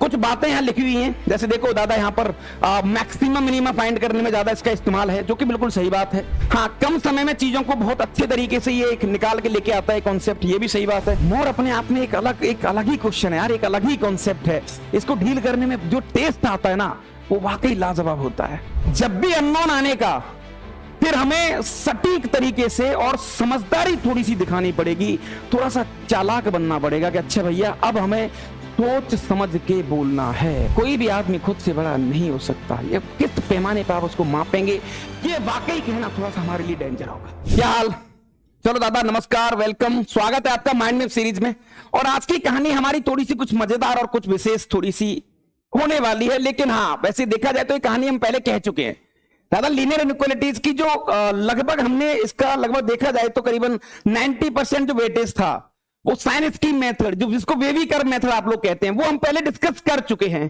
कुछ बातें यहाँ लिखी हुई हैं, जैसे देखो दादा यहाँ पर मैक्सिमम मिनिमम फाइंड करने में ज्यादा इसका इस्तेमाल है, जो कि बिल्कुल सही बात है। हाँ, कम समय में चीजों को बहुत अच्छे तरीके से ये एक निकाल के लेके आता है कॉन्सेप्ट, ये भी सही बात है। मोर अपने आप में एक अलग ही क्वेश्चन है यार, एक अलग ही कॉन्सेप्ट है। इसको डील करने में जो टेस्ट आता है ना, वो वाकई लाजवाब होता है। जब भी अननोन आने का, फिर हमें सटीक तरीके से और समझदारी थोड़ी सी दिखानी पड़ेगी, थोड़ा सा चालाक बनना पड़ेगा कि अच्छा भैया अब हमें सोच समझ के बोलना है। कोई भी आदमी खुद से बड़ा नहीं हो सकता, ये किस पैमाने पर आप उसको मापेंगे, ये वाकई कहना थोड़ा सा हमारे लिए डेंजर होगा। क्या हाल? चलो दादा नमस्कार, वेलकम, स्वागत है आपका माइंड मैप सीरीज में। और आज की कहानी हमारी थोड़ी सी कुछ मजेदार और कुछ विशेष थोड़ी सी होने वाली है, लेकिन हाँ वैसे देखा जाए तो ये कहानी हम पहले कह चुके हैं। दादा लीनियर इनइक्वालिटीज की जो लगभग हमने इसका लगभग देखा जाए तो करीबन 90% जो वेटेज था वो साइन स्कीम मेथड, जो जिसको वेवी कर्व मेथड आप लोग कहते हैं, वो हम पहले डिस्कस कर चुके हैं।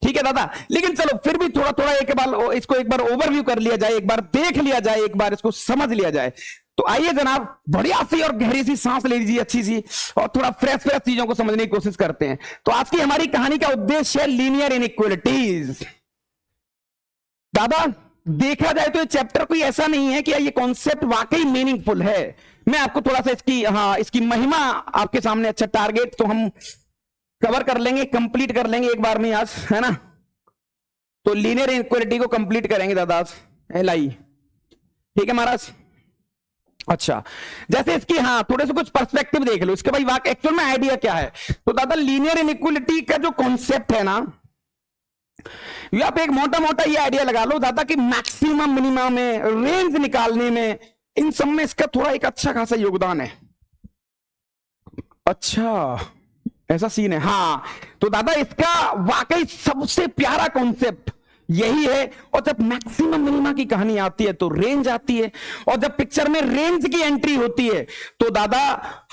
ठीक है दादा, लेकिन चलो फिर भी थोड़ा थोड़ा एक बार इसको एक बार ओवरव्यू कर लिया जाए, एक बार देख लिया जाए, एक बार इसको समझ लिया जाए। तो आइए जनाब, बढ़िया सी और गहरी सी सांस ले लीजिए अच्छी सी, और थोड़ा फ्रेश फ्रेश चीजों को समझने की कोशिश करते हैं। तो आज की हमारी कहानी का उद्देश्य है लीनियर इनइक्वालिटीज। दादा देखा जाए तो ये चैप्टर कोई ऐसा नहीं है कि ये कॉन्सेप्ट वाकई मीनिंगफुल है। मैं आपको थोड़ा सा इसकी महिमा आपके सामने, अच्छा टारगेट तो हम कवर कर लेंगे, कंप्लीट कर लेंगे एक बार में आज, है ना। तो लीनियर इनइक्वालिटी को कंप्लीट करेंगे दादा आज, LI, ठीक है महाराज। अच्छा, जैसे इसकी थोड़े से कुछ पर्सपेक्टिव देख लो इसके भाई, वाकई एक्चुअल में आइडिया क्या है। तो दादा लीनियर इनइक्वालिटी का जो कॉन्सेप्ट है ना, ये आप एक मोटा मोटा ये आइडिया लगा लो दादा कि मैक्सिमम मिनिमम में, रेंज निकालने में, इन सब में इसका थोड़ा एक अच्छा खासा योगदान है। अच्छा ऐसा सीन है। हाँ तो दादा इसका वाकई सबसे प्यारा कॉन्सेप्ट यही है। और जब मैक्सिमम मिनिमा की कहानी आती है तो रेंज आती है, और जब पिक्चर में रेंज की एंट्री होती है तो दादा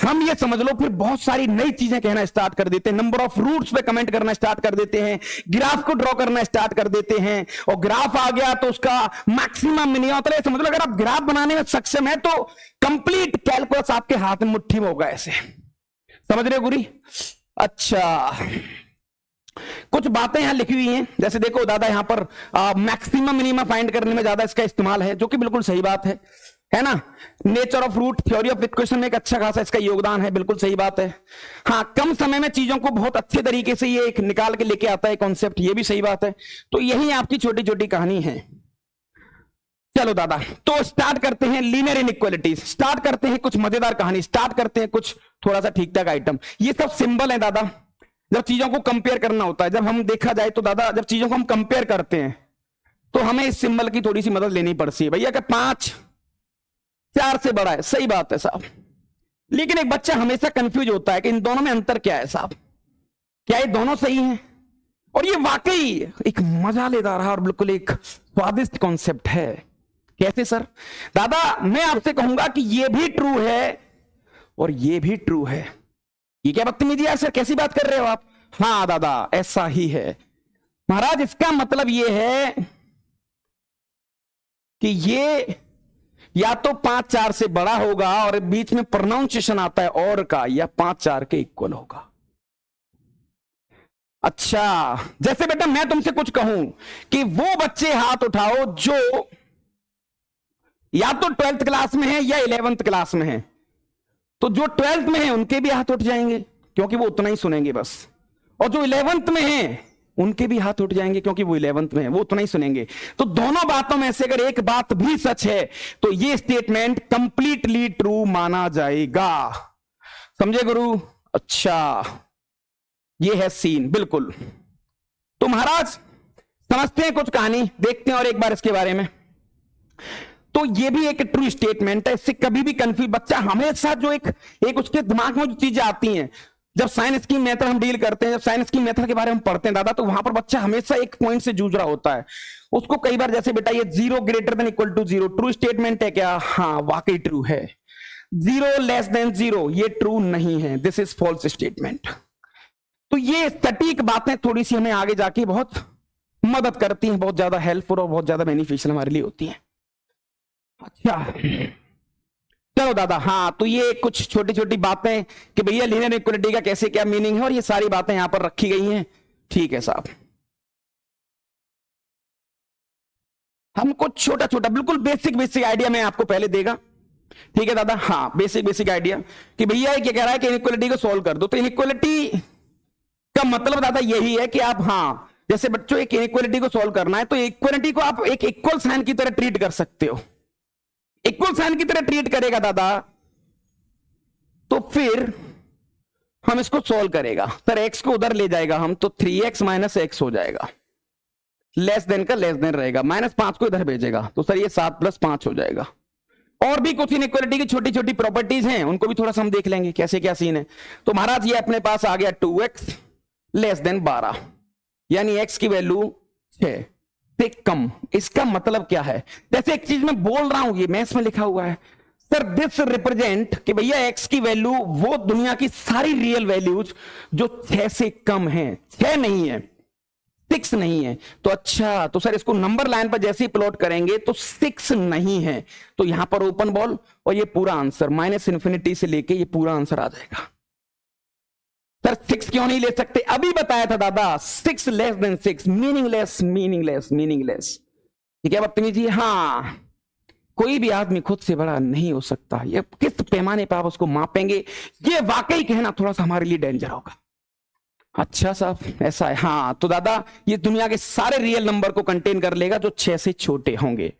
हम ये समझ लो फिर बहुत सारी नई चीजें कहना स्टार्ट कर देते हैं, नंबर ऑफ रूट्स पे कमेंट करना स्टार्ट कर देते हैं, ग्राफ को ड्रॉ करना स्टार्ट कर देते हैं। और ग्राफ आ गया तो उसका मैक्सिमम मिनिमम, तो समझ लो अगर आप ग्राफ बनाने में सक्षम है तो कंप्लीट कैलकुलस आपके हाथ में मुट्ठी में होगा, ऐसे समझ रहे हो गुरी। अच्छा, कुछ बातें यहां लिखी हुई हैं, जैसे देखो दादा यहां पर मैक्सिमम मिनिमम फाइंड करने में ज्यादा इसका इस्तेमाल है, जो कि बिल्कुल सही बात है ना। Nature of root, theory of equation में एक अच्छा खासा इसका योगदान है, बिल्कुल सही बात है। हाँ, कम समय में चीजों को बहुत अच्छे तरीके से ये एक निकाल के लेके आता है कॉन्सेप्ट, ये भी सही बात है। तो यही आपकी छोटी छोटी कहानी है। चलो दादा तो स्टार्ट करते हैं लीनियर इनइक्वालिटीज, स्टार्ट करते हैं कुछ मजेदार कहानी, स्टार्ट करते हैं कुछ थोड़ा सा ठीक ठाक आइटम। ये सब सिंबल है दादा, जब चीजों को कंपेयर करना होता है, जब हम देखा जाए तो दादा जब चीजों को हम कंपेयर करते हैं तो हमें इस सिंबल की थोड़ी सी मदद लेनी पड़ती है। भैया क्या 5 4 से बड़ा है, सही बात है साहब, लेकिन एक बच्चा हमेशा कंफ्यूज होता है कि इन दोनों में अंतर क्या है साहब, क्या ये दोनों सही हैं? और ये वाकई एक मजा लेदार है और बिल्कुल एक स्वादिष्ट कॉन्सेप्ट है। कैसे सर? दादा मैं आपसे कहूंगा कि ये भी ट्रू है और ये भी ट्रू है। ये क्या बदतमीजी है सर, कैसी बात कर रहे हो आप? हाँ दादा ऐसा ही है महाराज। इसका मतलब ये है कि ये या तो 5 4 से बड़ा होगा और बीच में प्रोनाउंसिएशन आता है और का, या 5 4 के इक्वल होगा। अच्छा, जैसे बेटा मैं तुमसे कुछ कहूं कि वो बच्चे हाथ उठाओ जो या तो 12th क्लास में है या 11th क्लास में है, तो जो 12th में है उनके भी हाथ उठ जाएंगे क्योंकि वो उतना ही सुनेंगे बस, और जो 11th में है उनके भी हाथ उठ जाएंगे क्योंकि वो 11th में है, वो उतना ही सुनेंगे। तो दोनों बातों में से अगर एक बात भी सच है तो ये स्टेटमेंट कंप्लीटली ट्रू माना जाएगा। समझे गुरु? अच्छा ये है सीन, बिल्कुल। तो महाराज समझते हैं कुछ कहानी, देखते हैं और एक बार इसके बारे में। तो ये भी एक ट्रू स्टेटमेंट है, इससे कभी भी कंफ्यूज बच्चा हमेशा जो एक उसके दिमाग में जो चीजें आती हैं, जब साइन स्कीम मेथड हम डील करते हैं, जब साइन स्कीम मेथड के बारे में पढ़ते हैं दादा, तो वहां पर बच्चा हमेशा एक पॉइंट से जूझ रहा होता है। उसको कई बार जैसे बेटा ये 0 greater than equal to 0 true statement है क्या? हाँ वाकई ट्रू है। 0 लेस देन 0 ये ट्रू नहीं है, दिस इज फॉल्स स्टेटमेंट। तो ये सटीक बातें थोड़ी सी हमें आगे जाके बहुत मदद करती हैं, बहुत ज्यादा हेल्पफुल और बहुत ज्यादा बेनिफिशियल हमारे लिए होती हैं। अच्छा चलो दादा, हाँ तो ये कुछ छोटी छोटी बातें कि भैया लीनियर इक्वालिटी का कैसे क्या मीनिंग है, और ये सारी बातें यहां पर रखी गई हैं। ठीक है साहब, हमको छोटा छोटा बिल्कुल बेसिक बेसिक आइडिया मैं आपको पहले देगा। ठीक है दादा, हाँ बेसिक बेसिक आइडिया कि भैया ये क्या कह रहा है कि इनइक्वालिटी को सॉल्व कर दो। तो इनइक्वालिटी का मतलब दादा यही है कि आप, हाँ जैसे बच्चों एक इनइक्वालिटी को सॉल्व करना है तो इक्वालिटी को आप एक इक्वल साइन की तरह ट्रीट कर सकते हो। इक्वल साइन की तरह ट्रीट करेगा दादा तो फिर हम इसको सॉल्व करेगा। सर एक्स को उधर ले जाएगा हम, तो 3x माइनस एक्स हो जाएगा, लेस देन का लेस देन रहेगा, -5 को इधर भेजेगा तो सर ये 7 + 5 हो जाएगा। और भी कुछ इनइक्वालिटी की छोटी छोटी प्रॉपर्टीज हैं, उनको भी थोड़ा सा हम देख लेंगे कैसे क्या सीन है। तो महाराज ये अपने पास आ गया 2x लेस देन 12, यानी x की वैल्यू 6 से कम। इसका मतलब क्या है, जैसे एक चीज मैं बोल रहा हूं, ये मैथ्स में लिखा हुआ है सर, दिस रिप्रेजेंट कि भैया x की वैल्यू वो दुनिया की सारी रियल वैल्यूज जो 6 से कम है, 6 नहीं है, 6 नहीं है। तो अच्छा, तो सर इसको नंबर लाइन पर जैसे ही प्लॉट करेंगे तो 6 नहीं है, तो यहां पर ओपन बॉल और ये पूरा आंसर -∞ से लेके ये पूरा आंसर आ जाएगा। सर 6 क्यों नहीं ले सकते, अभी बताया था दादा, 6 less than 6 meaningless meaningless meaningless. ठीक है बदतमीजी, हाँ कोई भी आदमी खुद से बड़ा नहीं हो सकता, ये किस पैमाने पर आप उसको मापेंगे, ये वाकई कहना थोड़ा सा हमारे लिए डेंजर होगा। अच्छा साहब ऐसा है, हाँ तो दादा ये दुनिया के सारे रियल नंबर को कंटेन कर लेगा जो 6 से छोटे होंगे।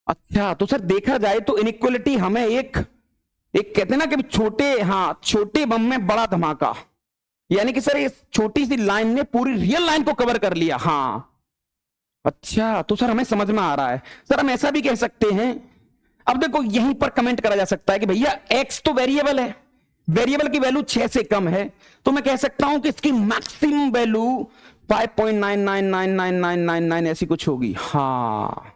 अच्छा तो सर देखा जाए तो इनइक्वालिटी हमें एक कहते हैं ना कि छोटे, हाँ छोटे बम में बड़ा धमाका, यानी कि सर इस छोटी सी लाइन ने पूरी रियल लाइन को कवर कर लिया। हाँ अच्छा तो सर हमें समझ में आ रहा है। सर हम ऐसा भी कह सकते हैं, अब देखो यहीं पर कमेंट करा जा सकता है कि भैया x तो वेरिएबल है, वेरिएबल की वैल्यू 6 से कम है, तो मैं कह सकता हूं कि इसकी मैक्सिमम वैल्यू 5.999999 ऐसी कुछ होगी। हाँ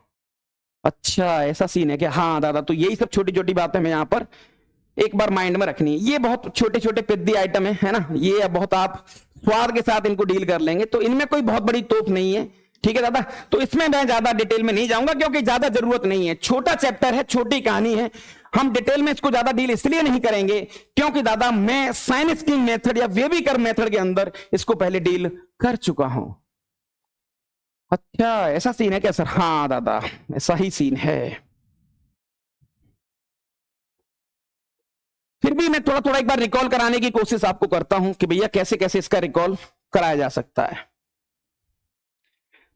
अच्छा ऐसा सीन है क्या, हाँ दादा तो यही सब छोटी छोटी बातें मैं यहां पर एक बार माइंड में रखनी है। ये बहुत छोटे छोटे पिद्दी आइटम है ना, ये बहुत आप स्वाद के साथ इनको डील कर लेंगे, तो इनमें कोई बहुत बड़ी तोप नहीं है। ठीक है दादा, तो इसमें मैं ज्यादा डिटेल में नहीं जाऊंगा क्योंकि ज्यादा जरूरत नहीं है, छोटा चैप्टर है, छोटी कहानी है, हम डिटेल में इसको ज्यादा डील इसलिए नहीं करेंगे क्योंकि दादा मैं साइन स्कीम मेथड या वेबीकर मेथड के अंदर इसको पहले डील कर चुका हूं। अच्छा ऐसा सीन है क्या सर, हाँ दादा ऐसा ही सीन है। फिर भी मैं थोड़ा थोड़ा एक बार रिकॉल कराने की कोशिश आपको करता हूं कि भैया कैसे कैसे इसका रिकॉल कराया जा सकता है।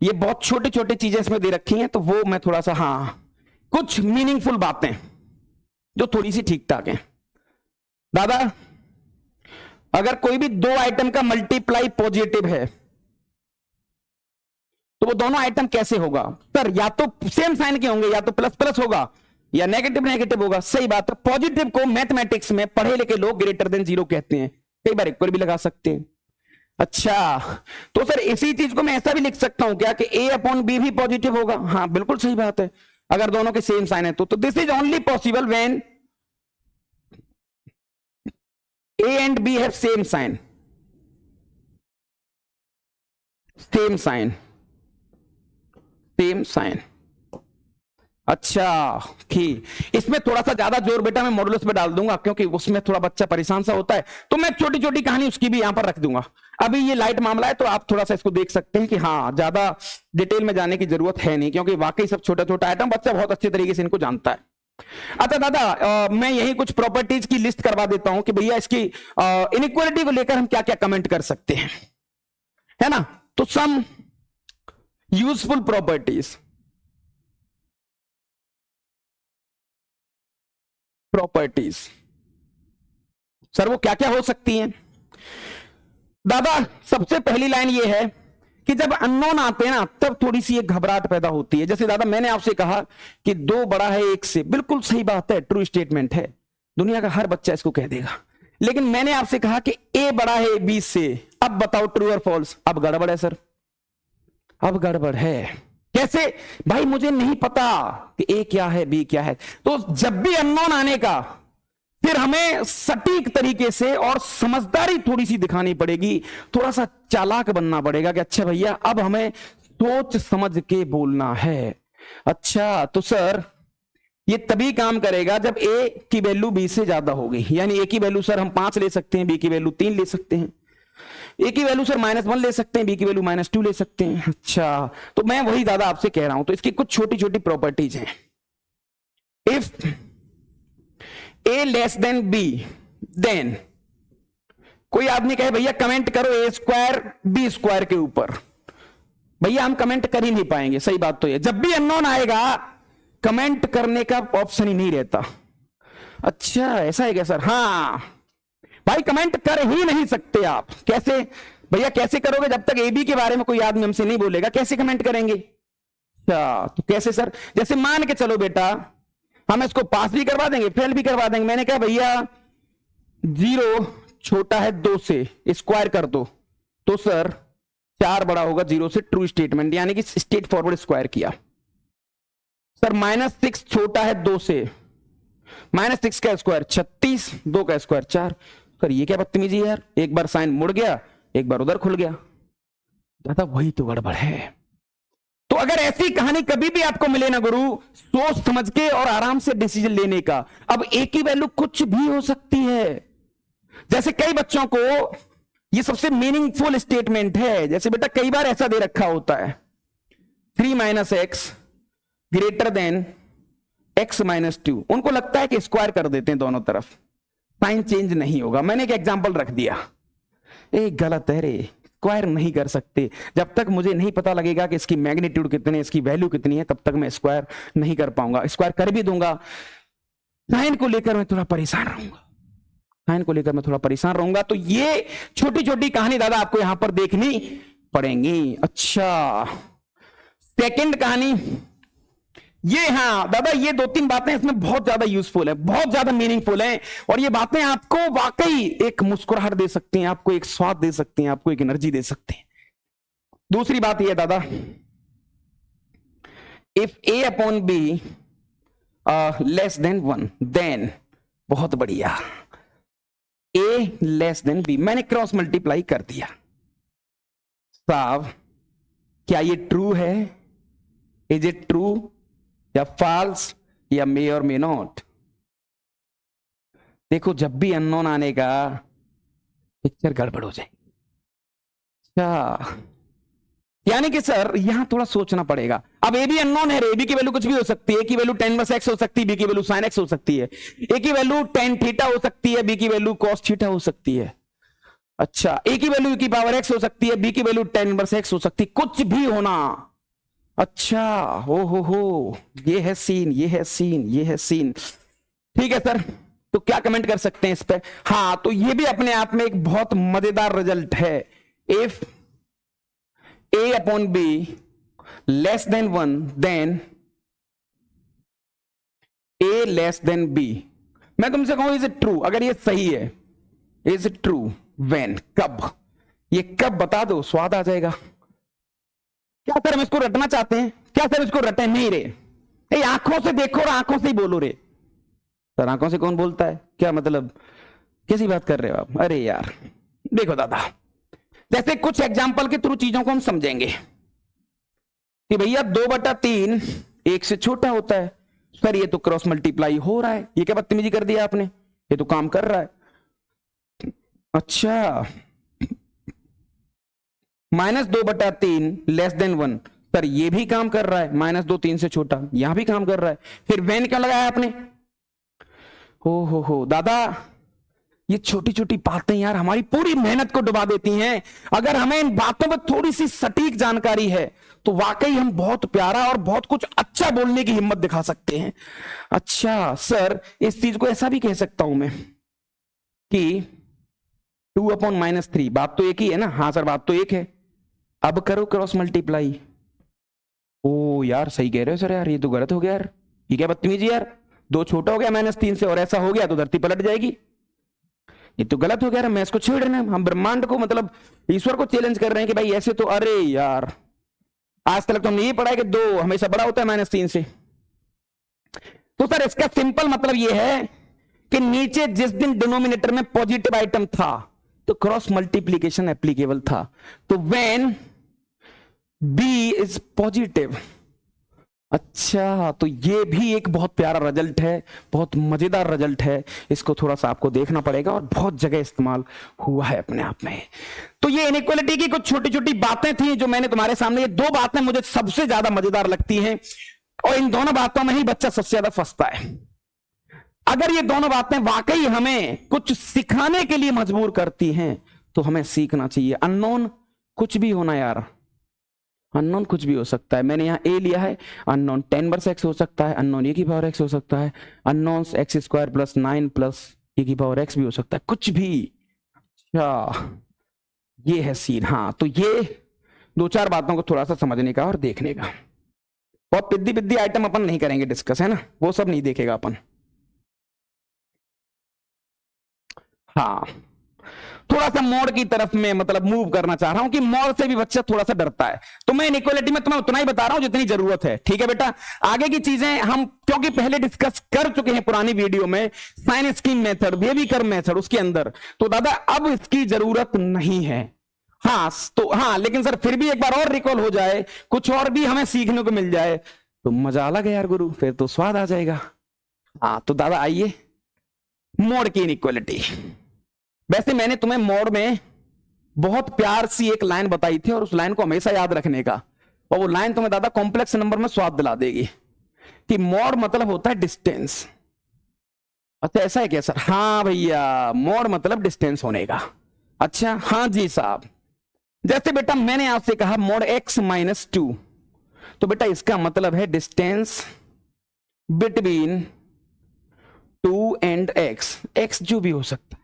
ये बहुत छोटे छोटे चीजें इसमें दे रखी हैं, तो वो मैं थोड़ा सा, हाँ कुछ मीनिंगफुल बातें जो थोड़ी सी ठीक ठाक है। दादा अगर कोई भी 2 आइटम का मल्टीप्लाई पॉजिटिव है तो वो दोनों आइटम कैसे होगा सर, या तो सेम साइन के होंगे, या तो प्लस प्लस होगा या नेगेटिव नेगेटिव होगा। सही बात है, पॉजिटिव को मैथमेटिक्स में पढ़े लिखे लोग ग्रेटर देन 0 कहते हैं, कई बार इक्वल भी लगा सकते हैं। अच्छा तो सर इसी चीज को मैं ऐसा भी लिख सकता हूं क्या कि a/b भी पॉजिटिव होगा, हाँ बिल्कुल सही बात है, अगर दोनों के सेम साइन है तो this is only possible when a and b have same sign, same sign, same sign। अच्छा ठीक, इसमें थोड़ा सा ज्यादा जोर बेटा मैं मॉडुलस पे डाल दूंगा क्योंकि उसमें थोड़ा बच्चा परेशान सा होता है, तो मैं छोटी छोटी कहानी उसकी भी यहां पर रख दूंगा। अभी ये लाइट मामला है तो आप थोड़ा सा इसको देख सकते हैं कि हाँ ज्यादा डिटेल में जाने की जरूरत है नहीं, क्योंकि वाकई सब छोटा छोटा आइटम बच्चा बहुत अच्छे तरीके से इनको जानता है। अच्छा दादा मैं यही कुछ प्रॉपर्टीज की लिस्ट करवा देता हूं कि भैया इसकी इनइक्वालिटी को लेकर हम क्या क्या कमेंट कर सकते हैं, है ना। तो some useful properties, properties sir वो क्या क्या हो सकती हैं दादा। सबसे पहली लाइन ये है कि जब अननोन आते हैं ना तब थोड़ी सी एक घबराहट पैदा होती है। जैसे दादा मैंने आपसे कहा कि 2 बड़ा है 1 से, बिल्कुल सही बात है, ट्रू स्टेटमेंट है, दुनिया का हर बच्चा इसको कह देगा। लेकिन मैंने आपसे कहा कि a बड़ा है b से, अब बताओ ट्रू और फॉल्स। अब गड़बड़ है सर, अब गड़बड़ है। कैसे भाई, मुझे नहीं पता कि a क्या है b क्या है। तो जब भी अननोन आने का फिर हमें सटीक तरीके से और समझदारी थोड़ी सी दिखानी पड़ेगी, थोड़ा सा चालाक बनना पड़ेगा कि अच्छा भैया अब हमें सोच समझ के बोलना है। अच्छा तो सर ये तभी काम करेगा जब a की वैल्यू b से ज्यादा होगी, यानी a की वैल्यू सर हम 5 ले सकते हैं, b की वैल्यू 3 ले सकते हैं। ए की वैल्यू सर -1 ले सकते हैं, बी की वैल्यू -2 ले सकते हैं। अच्छा, तो मैं वही दादा आपसे कह रहा हूं। तो इसकी कुछ छोटी छोटी प्रॉपर्टीज हैं। If A less than B, then कोई आदमी कहे भैया कमेंट करो ए स्क्वायर बी स्क्वायर के ऊपर, भैया हम कमेंट कर ही नहीं पाएंगे। सही बात तो ये, जब भी अननोन आएगा कमेंट करने का ऑप्शन ही नहीं रहता। अच्छा ऐसा है क्या सर? हाँ भाई, कमेंट कर ही नहीं सकते आप। कैसे भैया, कैसे करोगे? जब तक ए बी के बारे में कोई आदमी हमसे नहीं बोलेगा कैसे कमेंट करेंगे? अच्छा, तो कैसे सर? जैसे मान के चलो बेटा, हम इसको पास भी करवा देंगे, फेल भी करवा देंगे। मैंने कहा भैया 0 छोटा है 2 से, स्क्वायर कर दो, तो सर 4 बड़ा होगा 0 से, ट्रू स्टेटमेंट, यानी कि स्ट्रेट फॉरवर्ड स्क्वायर किया। सर -6 छोटा है 2 से, -6 का स्क्वायर 36, 2 का स्क्वायर 4। सर ये क्या बदतमीजी है यार, एक बार साइन मुड़ गया, एक बार उधर खुल गया। दादा वही तो गड़बड़ है। तो अगर ऐसी कहानी कभी भी आपको मिले ना गुरु, सोच समझ के और आराम से डिसीजन लेने का। अब ए की वैल्यू कुछ भी हो सकती है। जैसे कई बच्चों को ये सबसे मीनिंगफुल स्टेटमेंट है, जैसे बेटा कई बार ऐसा दे रखा होता है 3 - x ग्रेटर देन x - 2, उनको लगता है कि स्क्वायर कर देते हैं दोनों तरफ, साइन चेंज नहीं होगा। मैंने एक एग्जांपल रख दिया, गलत है रे, स्क्वायर नहीं कर सकते। जब तक मुझे नहीं पता लगेगा कि इसकी मैग्नीट्यूड कितनी है, इसकी वैल्यू कितनी है, तब तक मैं स्क्वायर नहीं कर पाऊंगा। स्क्वायर कर भी दूंगा, साइन को लेकर मैं थोड़ा परेशान रहूंगा, साइन को लेकर मैं थोड़ा परेशान रहूंगा। तो ये छोटी छोटी कहानी दादा आपको यहां पर देखनी पड़ेंगी। अच्छा, सेकंड कहानी ये, हाँ दादा ये 2-3 बातें इसमें बहुत ज्यादा यूजफुल है, बहुत ज्यादा मीनिंगफुल है, और ये बातें आपको वाकई एक मुस्कुराहट दे सकती हैं, आपको एक स्वाद दे सकती हैं, आपको एक एनर्जी दे सकती हैं। दूसरी बात ये दादा, if a upon b less than 1, then, बहुत बढ़िया, a लेस देन b, मैंने क्रॉस मल्टीप्लाई कर दिया। साहब क्या ये ट्रू है? इज इट ट्रू या फॉल्स या मे और मे नॉट? देखो जब भी अननोन आने का पिक्चर गड़बड़ हो जाए। अच्छा, यानी कि सर यहां थोड़ा सोचना पड़ेगा। अब ए भी अननोन है, ए बी की वैल्यू कुछ भी हो सकती है। ए की वैल्यू tan - x हो सकती है, बी की वैल्यू sin x हो सकती है। ए की वैल्यू tan थीटा हो सकती है, बी की वैल्यू cos थीटा हो सकती है। अच्छा, ए की वैल्यू e की पावर x हो सकती है, बी की वैल्यू tan - x हो सकती है, कुछ भी होना। अच्छा, हो, ये है सीन, ये है सीन, ये है सीन। ठीक है सर, तो क्या कमेंट कर सकते हैं इस पे? हाँ, तो ये भी अपने आप में एक बहुत मजेदार रिजल्ट है। If a upon b less than 1, then a less than b। मैं तुमसे कहूं इज इट ट्रू? अगर ये सही है, इज इट ट्रू व्हेन, कब? ये कब बता दो, स्वाद आ जाएगा। क्या सर हम इसको रटना चाहते हैं? क्या सर इसको रटे नहीं रे? आंखों से देखो और आंखों से ही बोलो रे। सर आंखों से कौन बोलता है? क्या मतलब, कैसी बात कर रहे हो आप? अरे यार देखो दादा, जैसे कुछ एग्जाम्पल के थ्रू चीजों को हम समझेंगे कि भैया 2/3 1 से छोटा होता है। सर ये तो क्रॉस मल्टीप्लाई हो रहा है, ये क्या बदतमीजी कर दिया आपने, ये तो काम कर रहा है। अच्छा, -2/3 लेस देन 1, सर ये भी काम कर रहा है, -2 3 से छोटा, यहां भी काम कर रहा है। फिर वैन क्यों लगाया आपने? हो दादा, ये छोटी छोटी बातें यार हमारी पूरी मेहनत को डुबा देती हैं। अगर हमें इन बातों में थोड़ी सी सटीक जानकारी है तो वाकई हम बहुत प्यारा और बहुत कुछ अच्छा बोलने की हिम्मत दिखा सकते हैं। अच्छा सर, इस चीज को ऐसा भी कह सकता हूं मैं कि 2/-3, बात तो एक ही है ना? हाँ सर बात तो एक है। अब करो क्रॉस मल्टीप्लाई। ओ यार सही कह रहे हो सर, यार ये तो गलत हो गया यार, ये क्या बदतमीजी यार, 2 छोटा हो गया -3 से, और ऐसा हो गया तो धरती पलट जाएगी, ये तो गलत हो गया। मैं इसको छेड़ रहे हैं, हम ब्रह्मांड को मतलब ईश्वर को चैलेंज कर रहे हैं कि भाई ऐसे तो, अरे यार आज तक तो हमने ये पढ़ा है कि 2 हमेशा बड़ा होता है -3 से। तो सर इसका सिंपल मतलब ये है कि नीचे जिस दिन डिनोमिनेटर में पॉजिटिव आइटम था तो क्रॉस मल्टीप्लीकेशन एप्लीकेबल था। तो व्हेन b इज पॉजिटिव, अच्छा, तो ये भी एक बहुत प्यारा रिजल्ट है, बहुत मजेदार रिजल्ट है। इसको थोड़ा सा आपको देखना पड़ेगा और बहुत जगह इस्तेमाल हुआ है अपने आप में। तो ये इनइक्वालिटी की कुछ छोटी छोटी बातें थी जो मैंने तुम्हारे सामने, ये दो बातें मुझे सबसे ज्यादा मजेदार लगती हैं और इन दोनों बातों में ही बच्चा सबसे ज्यादा फंसता है। अगर ये दोनों बातें वाकई हमें कुछ सिखाने के लिए मजबूर करती हैं तो हमें सीखना चाहिए। अननोन कुछ भी होना यार, अननोन कुछ भी हो सकता है। मैंने यहां ए लिया है, अननोन 10/x हो सकता है, अननोन e⁻x हो सकता है, अननोन x² + 9 + e⁻x भी हो सकता है, कुछ भी। अच्छा, ये है सीन। हाँ, तो ये दो चार बातों को थोड़ा सा समझने का और देखने का। बहुत पिद्दी पिद्दी आइटम अपन नहीं करेंगे डिस्कस, है ना, वो सब नहीं देखेगा अपन। हाँ, थोड़ा सा मोड की तरफ में मतलब मूव करना चाह रहा हूं कि मोड से भी बच्चा थोड़ा सा डरता है, तो मैं इनइक्वालिटी में तुम्हें उतना ही बता रहा हूं जितनी जरूरत है। ठीक है बेटा, आगे की चीजें हम क्योंकि पहले डिस्कस कर चुके हैं पुरानी वीडियो में, sign scheme method, wavy curve method उसके अंदर, तो दादा अब इसकी जरूरत नहीं है। हाँ तो हाँ, लेकिन सर फिर भी एक बार और रिकॉल हो जाए, कुछ और भी हमें सीखने को मिल जाए तो मजा अलग है यार गुरु, फिर तो स्वाद आ जाएगा। हाँ तो दादा आइए, मोड की इनइक्वालिटी। वैसे मैंने तुम्हें मोड में बहुत प्यार सी एक लाइन बताई थी और उस लाइन को हमेशा याद रखने का, और वो लाइन तुम्हें दादा कॉम्प्लेक्स नंबर में स्वाद दिला देगी कि मोड मतलब होता है डिस्टेंस। अच्छा ऐसा है क्या सर? हाँ भैया, मोड मतलब डिस्टेंस होने का। अच्छा हाँ जी साहब, जैसे बेटा मैंने आपसे कहा मोड x - 2, तो बेटा इसका मतलब है डिस्टेंस बिटवीन 2 एंड x जो भी हो सकता है।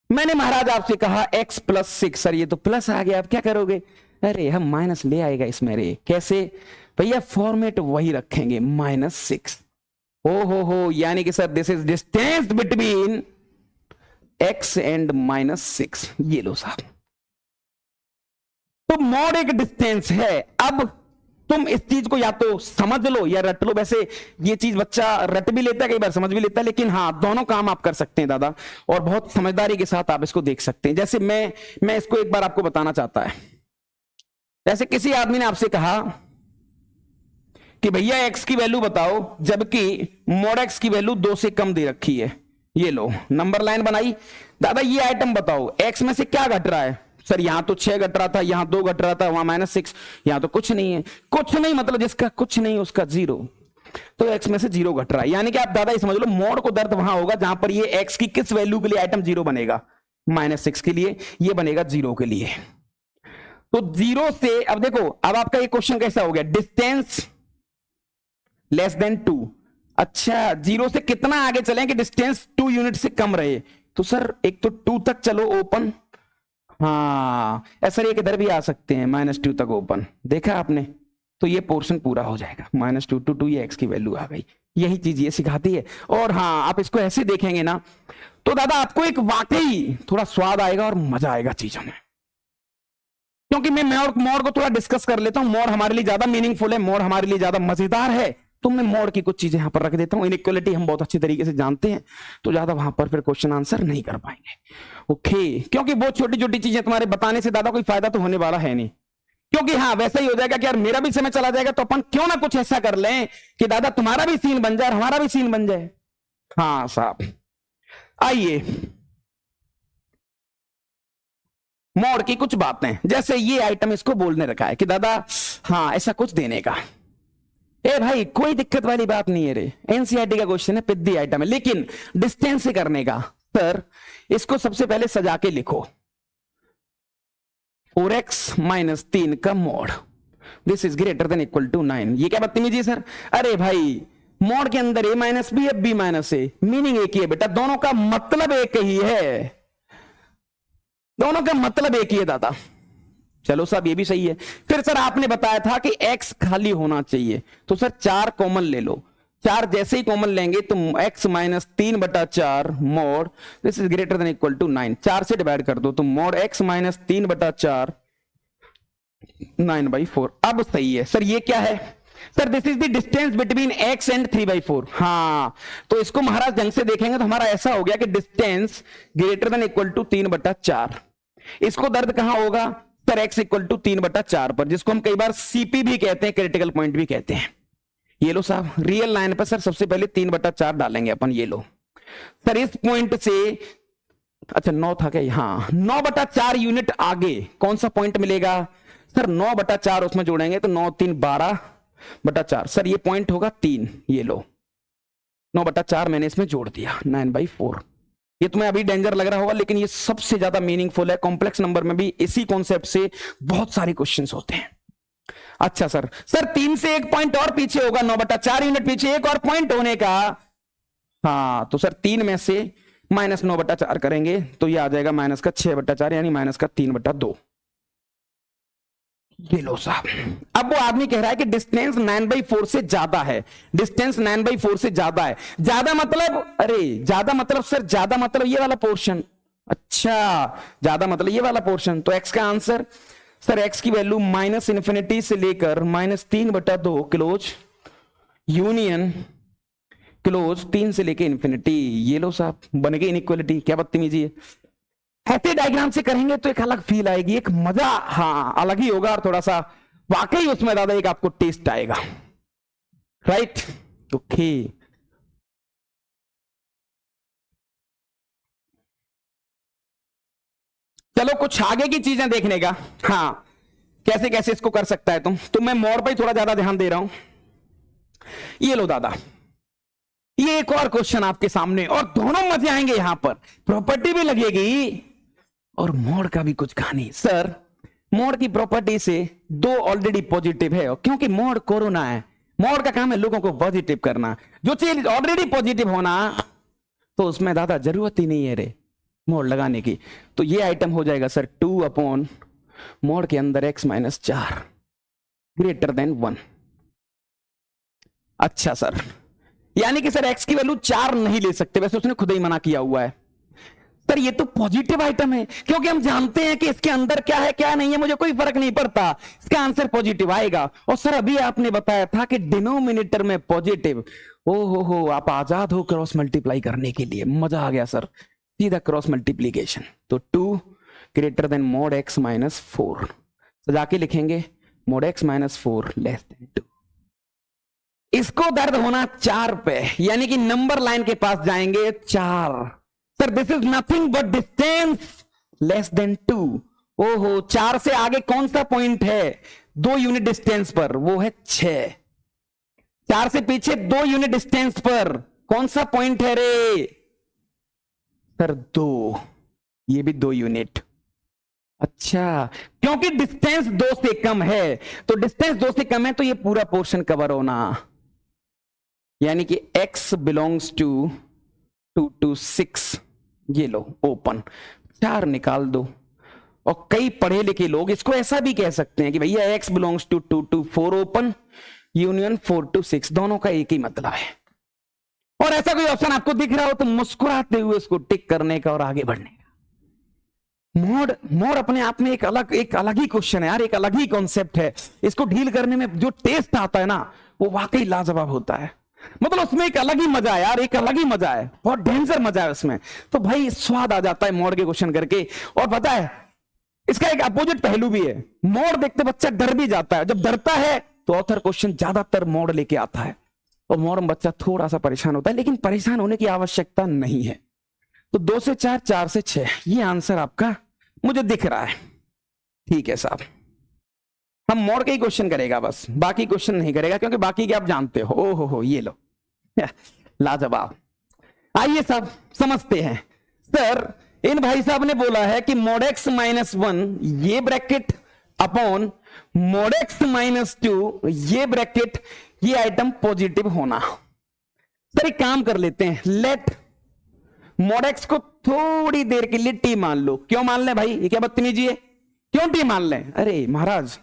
मैंने महाराज आपसे कहा x + 6, सर ये तो प्लस आ गया, आप क्या करोगे? अरे हम माइनस ले आएगा इसमें। रे कैसे भैया? फॉर्मेट वही रखेंगे -6। ओ हो, यानी कि sir this is distance between x and -6। ये लो साहब, तो मोड एक डिस्टेंस है। अब तुम इस चीज को या तो समझ लो या रट लो। वैसे ये चीज बच्चा रट भी लेता है, कई बार समझ भी लेता है, लेकिन हाँ दोनों काम आप कर सकते हैं दादा, और बहुत समझदारी के साथ आप इसको देख सकते हैं। जैसे मैं इसको एक बार आपको बताना चाहता है। जैसे किसी आदमी ने आपसे कहा कि भैया x की वैल्यू बताओ, जबकि मोड x की वैल्यू 2 से कम दे रखी है। ये लो नंबर लाइन बनाई, दादा ये आइटम बताओ x में से क्या घट रहा है? सर यहां तो 6 घट रहा था, यहां 2 घट रहा था, वहां -6, यहां तो कुछ नहीं है। कुछ नहीं मतलब जिसका कुछ नहीं उसका 0, तो x में से 0 घट रहा है। यानी कि आप दादा ये समझ लो, मोड को दर्द वहां होगा जहां पर ये x की किस वैल्यू के लिए आइटम 0 बनेगा, -6 के लिए, ये बनेगा 0 के लिए। तो 0 से अब देखो, अब आपका ये क्वेश्चन कैसा हो गया? Distance less than 2। अच्छा 0 से कितना आगे चलें कि डिस्टेंस 2 यूनिट से कम रहे? तो सर एक तो 2 तक चलो ओपन, हाँ ऐसा ये किधर भी आ सकते हैं, -2 तक ओपन, देखा आपने? तो ये पोर्शन पूरा हो जाएगा, -2 to 2, ये x की वैल्यू आ गई। यही चीज ये सिखाती है। और हाँ आप इसको ऐसे देखेंगे ना तो दादा आपको एक वाकई थोड़ा स्वाद आएगा और मजा आएगा चीजों में। क्योंकि मैं मोड को थोड़ा डिस्कस कर लेता हूं, मोड हमारे लिए ज्यादा मीनिंगफुल है, मोड हमारे लिए ज्यादा मजेदार है, तो मैं मोड की कुछ चीजें यहां पर रख देता हूं। इनइक्वालिटी हम बहुत अच्छी तरीके से जानते हैं, तो ज्यादा वहां पर फिर क्वेश्चन आंसर नहीं कर पाएंगे। ओके, क्योंकि बहुत छोटी छोटी चीजें तुम्हारे बताने से दादा कोई फायदा तो होने वाला है नहीं। क्योंकि हाँ वैसा ही हो जाएगा कि यार मेरा भी समय चला जाएगा, तो अपन क्यों ना कुछ ऐसा कर लें कि दादा तुम्हारा भी सीन बन जाए और हमारा भी सीन बन जाए। हाँ साहब आइए, मोड की कुछ बातें, जैसे ये आइटम इसको बोलने रखा है कि दादा हाँ ऐसा कुछ देने का। ए भाई कोई दिक्कत वाली बात नहीं है रे, एनसीईआरटी का क्वेश्चन है, पिद्दी आइटम है, लेकिन डिस्टेंस से करने का। सर इसको सबसे पहले सजा के लिखो, 4x - 3 का mod, this is greater than equal to 9। ये क्या बदतमीजी है सर? अरे भाई मोड के अंदर a - b है, b - a, मीनिंग एक ही है बेटा, दोनों का मतलब एक ही है, दोनों का मतलब एक ही है दादा। चलो साहब ये भी सही है। फिर सर आपने बताया था कि x खाली होना चाहिए, तो सर 4 कॉमन ले लो। 4 जैसे ही कॉमन लेंगे तो x - 3/4 mod this is greater than equal to 9। 4 से डिवाइड कर दो तो मोड x - 3/4 9/4। अब सही है सर, ये क्या है? Sir this is the distance between x and 3/4। हाँ तो इसको महाराज ढंग से देखेंगे तो हमारा ऐसा हो गया कि distance greater than equal to 3/4। इसको दर्द कहां होगा? सर x = 3/4 पर, जिसको हम कई बार CP भी कहते हैं, क्रिटिकल पॉइंट भी कहते हैं। ये लो साहब, रियल लाइन पर सर सबसे पहले 3/4 डालेंगे अपन। ये लो सर, इस पॉइंट से, अच्छा 9 था क्या, हाँ 9/4 यूनिट आगे कौन सा पॉइंट मिलेगा सर, 9/4 उसमें जोड़ेंगे तो 9 3 12/4 सर, ये पॉइंट होगा 3। ये लो 9/4 मैंने इसमें जोड़ दिया, 9/4। ये तुम्हें अभी डेंजर लग रहा होगा, लेकिन ये सबसे ज्यादा मीनिंगफुल है। कॉम्प्लेक्स नंबर में भी इसी कॉन्सेप्ट से बहुत सारे क्वेश्चंस होते हैं। अच्छा सर, 3 से एक पॉइंट और पीछे होगा, 9/4 यूनिट पीछे एक और पॉइंट होने का। हाँ तो सर 3 में से -9/4 करेंगे तो ये आ जाएगा -6/4, यानी -3/2। ये लो साहब, अब वो आदमी कह रहा है कि डिस्टेंस 9/4 से ज्यादा है, डिस्टेंस 9/4 से ज्यादा है। ज्यादा मतलब, अरे ज्यादा मतलब सर, ज्यादा मतलब ये वाला पोर्शन। अच्छा, ज्यादा मतलब ये वाला पोर्शन। तो x का आंसर सर, x की वैल्यू -∞ से लेकर -3/2 क्लोज यूनियन क्लोज 3 से लेकर इंफिनिटी। ये लो साहब, बन गई इनइक्वालिटी। क्या बदतमीजी है। ऐसे डायग्राम से करेंगे तो एक अलग फील आएगी, एक मजा, हाँ अलग ही होगा, और थोड़ा सा वाकई उसमें ज्यादा एक आपको टेस्ट आएगा। Right, okay. चलो कुछ आगे की चीजें देखने का, हाँ कैसे कैसे इसको कर सकता है तुम। तो मैं मोड पर थोड़ा ज्यादा ध्यान दे रहा हूं। ये लो दादा, ये एक और क्वेश्चन आपके सामने, और दोनों मजे आएंगे यहां पर, प्रॉपर्टी भी लगेगी और मोड का भी कुछ कहानी। सर मोड की प्रॉपर्टी से 2 ऑलरेडी पॉजिटिव है, क्योंकि मोड कोरोना है। मोड का काम है लोगों को पॉजिटिव करना। जो चीज ऑलरेडी पॉजिटिव होना, तो उसमें दादा जरूरत ही नहीं है रे मोड लगाने की। तो ये आइटम हो जाएगा सर 2 मोड के अंदर x-4 ग्रेटर देन 1। अच्छा सर, यानी कि सर x की वैल्यू 4 नहीं ले सकते, वैसे उसने खुद ही मना किया हुआ है। सर ये तो पॉजिटिव आइटम है, क्योंकि हम जानते हैं कि इसके अंदर क्या है क्या नहीं है, मुझे कोई फर्क नहीं पड़ता, इसका आंसर पॉजिटिव आएगा। और सर अभी आपने बताया था कि डिनोमिनेटर में पॉजिटिव। ओ हो, आप आजाद हो क्रॉस मल्टीप्लाई करने के लिए। मजा आ गया सर, सीधा क्रॉस मल्टीप्लीकेशन। तो 2 ग्रेटर देन मोड x-4 सजा के लिखेंगे, मोड x-4 लेस देन 2। इसको दर्द होना 4 पे, यानी कि नंबर लाइन के पास जाएंगे 4। Sir this is nothing but distance less than 2। ओहो, 4 से आगे कौन सा पॉइंट है 2 यूनिट डिस्टेंस पर, वो है 6। 4 से पीछे 2 यूनिट डिस्टेंस पर कौन सा पॉइंट है रे सर 2, ये भी 2 यूनिट। अच्छा, क्योंकि डिस्टेंस 2 से कम है, तो डिस्टेंस 2 से कम है तो ये पूरा पोर्शन कवर होना, यानी कि x बिलोंग्स टू 2 to 6। ये लो ओपन, 4 निकाल दो। और कई पढ़े लिखे लोग इसको ऐसा भी कह सकते हैं कि भैया x belongs to 2 to 4 open union 4 to 6, दोनों का एक ही मतलब है। और ऐसा कोई ऑप्शन आपको दिख रहा हो तो मुस्कुराते हुए इसको टिक करने का और आगे बढ़ने का। मोड अपने आप में एक अलग ही क्वेश्चन है यार, एक अलग ही कॉन्सेप्ट है। इसको डील करने में जो टेस्ट आता है ना, वो वाकई लाजवाब होता है। मतलब उसमें एक अलग ही मजा है यार, एक अलग ही मजा है, बहुत डेंजर मजा है उसमें। तो भाई स्वाद आ जाता है मोड के क्वेश्चन करके। और पता है इसका एक अपोजिट पहलू भी है, मोड देखते बच्चा डर भी जाता है। जब डरता है तो ऑथर क्वेश्चन ज्यादातर मोड लेके आता है, और मोड में बच्चा थोड़ा सा परेशान होता है, लेकिन परेशान होने की आवश्यकता नहीं है। तो 2 से 4, 4 से 6, ये आंसर आपका मुझे दिख रहा है। ठीक है साहब, हम मोड के ही क्वेश्चन करेगा बस, बाकी क्वेश्चन नहीं करेगा, क्योंकि बाकी के आप जानते हो। ओ हो, ये लो लाजवाब। आइए साहब समझते हैं। सर इन भाई साहब ने बोला है कि मोड x-1 ये ब्रैकेट अपॉन मोड x-2 ये ब्रैकेट, ये आइटम पॉजिटिव होना। सर एक काम कर लेते हैं, लेट मोड x को थोड़ी देर के लिए t मान लो। क्यों मान ले भाई, ये क्या बदतमीजी है, क्यों t मान ले? अरे महाराज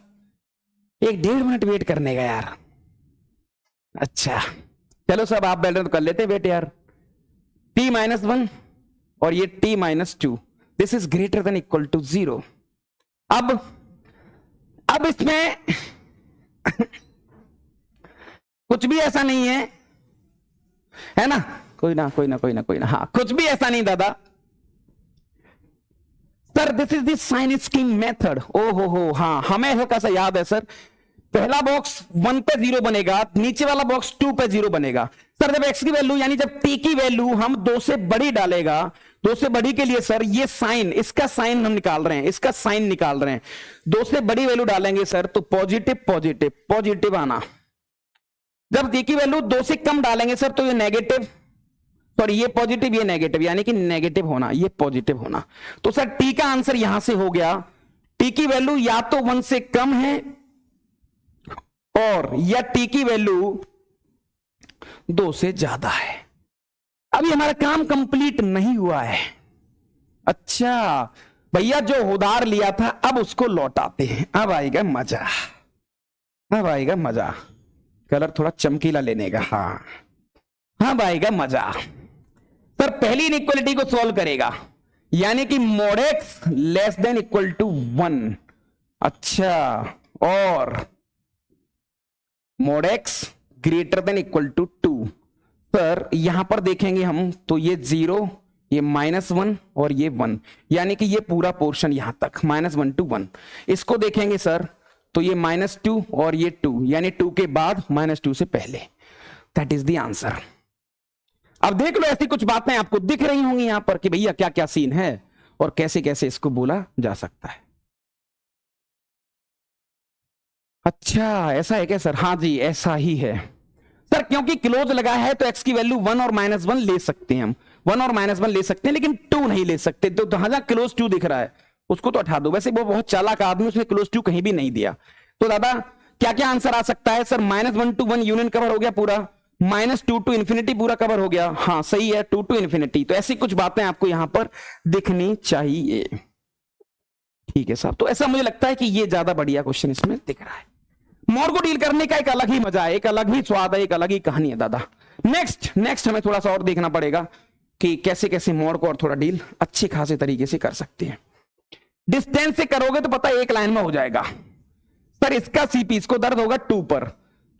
1-1.5 मिनट वेट करने का यार। अच्छा चलो सब आप बैठ रहे तो कर लेते वेट यार। t-1 और ये t-2, this is greater than equal to 0। अब इसमें कुछ भी ऐसा नहीं है ना, कोई ना, हाँ कुछ भी ऐसा नहीं दादा। Sir this is the sign scheme method. ओ हो, हाँ हमें हल्का सा याद है सर, पहला बॉक्स 1 पे 0 बनेगा, नीचे वाला बॉक्स 2 पे 0 बनेगा। सर जब x की वैल्यू यानी जब t की वैल्यू हम 2 से बड़ी डालेगा, 2 से बड़ी के लिए सर ये साइन, इसका साइन हम निकाल रहे हैं, इसका साइन निकाल रहे हैं। 2 से बड़ी वैल्यू डालेंगे सर तो पॉजिटिव पॉजिटिव पॉजिटिव आना। जब t की वैल्यू 2 से कम डालेंगे सर तो ये नेगेटिव, सॉरी ये पॉजिटिव ये नेगेटिव, यानी कि नेगेटिव होना ये पॉजिटिव होना। तो सर t का आंसर यहां से हो गया, t की वैल्यू या तो 1 से कम है और या t की वैल्यू 2 से ज्यादा है। अभी हमारा काम कंप्लीट नहीं हुआ है। अच्छा भैया जो उधार लिया था अब उसको लौटाते हैं, अब आएगा मजा, अब आएगा मजा। कलर थोड़ा चमकीला लेने का, हाँ अब आएगा मजा। सर पहली इनइक्वालिटी को सॉल्व करेगा, यानी कि mod x less than equal to 1। अच्छा और mod x greater than equal to 2। Sir यहां पर देखेंगे हम तो ये 0, ये -1 और ये 1, यानी कि ये पूरा पोर्शन यहां तक -1 to 1। इसको देखेंगे सर तो ये -2 और ये 2, यानी 2 के बाद -2 से पहले। That is the answer. अब देख लो ऐसी कुछ बातें आपको दिख रही होंगी यहां पर कि भैया क्या क्या सीन है और कैसे कैसे इसको बोला जा सकता है। अच्छा ऐसा है क्या सर? हाँ जी ऐसा ही है सर, क्योंकि क्लोज लगा है तो x की वैल्यू 1 और -1 ले सकते हैं हम, 1 और -1 ले सकते हैं, लेकिन 2 नहीं ले सकते। तो जहां क्लोज 2 दिख रहा है उसको तो हटा दो। वैसे वो बहुत चालाक आदमी, उसने क्लोज 2 कहीं भी नहीं दिया। तो दादा क्या क्या आंसर आ सकता है सर? -1 to 1 यूनियन कवर हो गया पूरा, -2 to इन्फिनिटी पूरा कवर हो गया, हाँ सही है 2 to इन्फिनिटी। तो ऐसी कुछ बातें आपको यहां पर दिखनी चाहिए। ठीक है साहब, तो ऐसा मुझे लगता है कि ये ज्यादा बढ़िया क्वेश्चन इसमें दिख रहा है। मोड को डील करने का एक अलग ही मजा है, एक अलग ही स्वाद है, एक अलग ही कहानी है दादा। नेक्स्ट हमें थोड़ा सा और देखना पड़ेगा कि कैसे कैसे मोड को और थोड़ा डील अच्छे खासे तरीके से कर सकते हैं। डिस्टेंस से करोगे तो पता है एक लाइन में हो जाएगा। सर इसका सीपी, इसको दर्द होगा 2 पर,